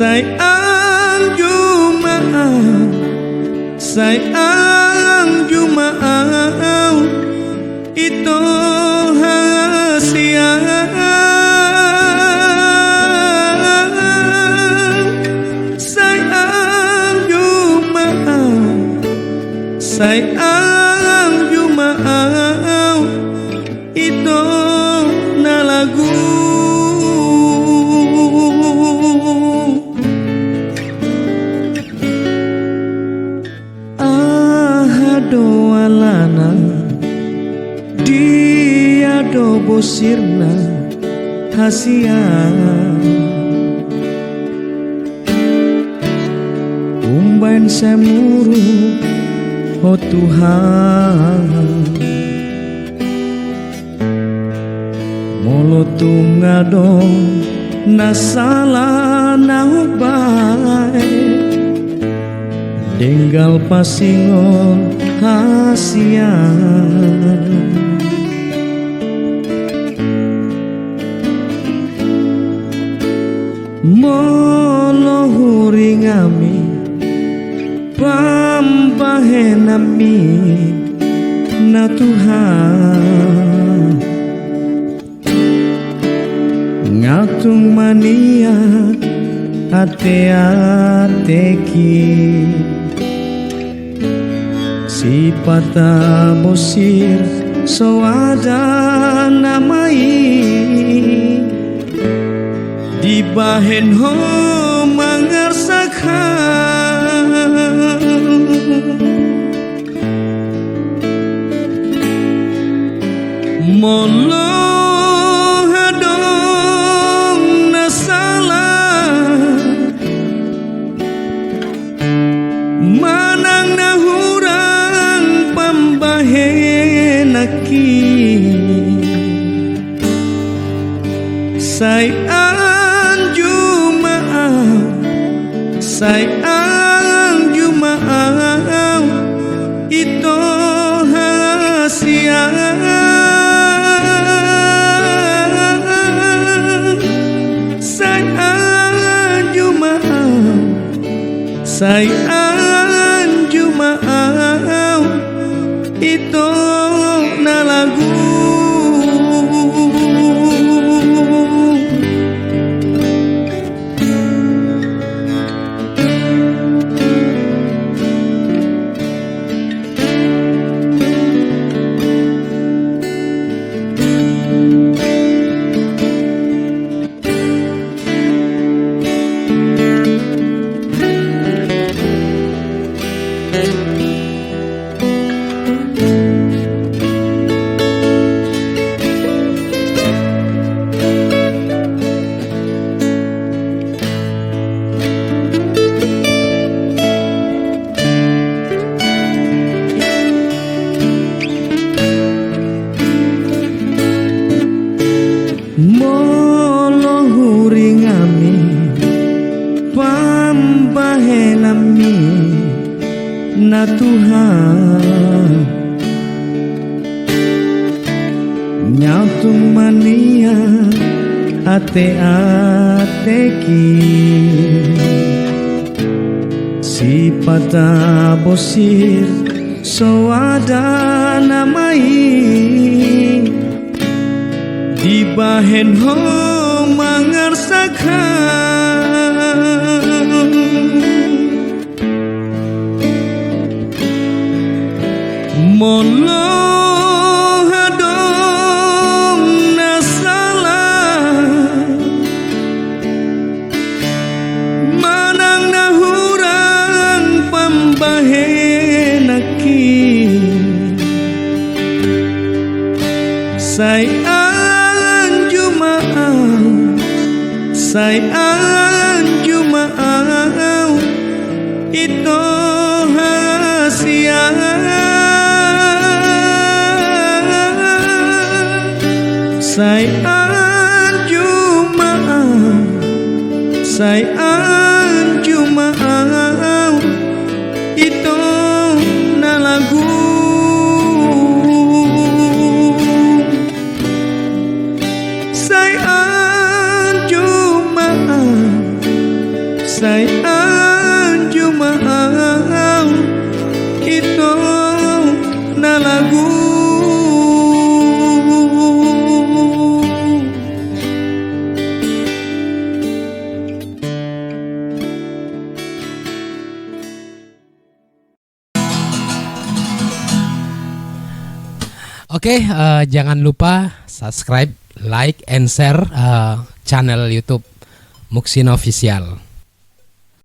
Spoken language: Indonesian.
Sayang Jumaat, sayang Jumaat, itu rahasia. Sayang Jumaat, sayang Jumaat, itu na lagu. Doalana dia do bosirna hasia umbain semuru oh Tuhan molotung ngadong nasala naubai tinggal pasingon hasia molo huringami pampahenami na Tuhan ngatung mania ate-ateki si pata bosir soada namai di bahen ho mangarsakan molo hadong nasalah manang nahurang pambahenaki sayang Jumaat, sayang Jumaat, itu rahasia. Sayang Jumaat, sayang Jumaat, itu na lagu. Molo huringami pampahenami na Tuhan nyatung mania ate-ateki si pata bosir soada namai di bahen ho mangarsakan molo hadong nasalah manang nahurang pambahenaki sayang Jumaat, sayang Jumaat, itu rahasia. Sayang Jumaat, sayang Jumaat, itu na lagu. Oke, jangan lupa subscribe, like, and share channel YouTube Muksin Official.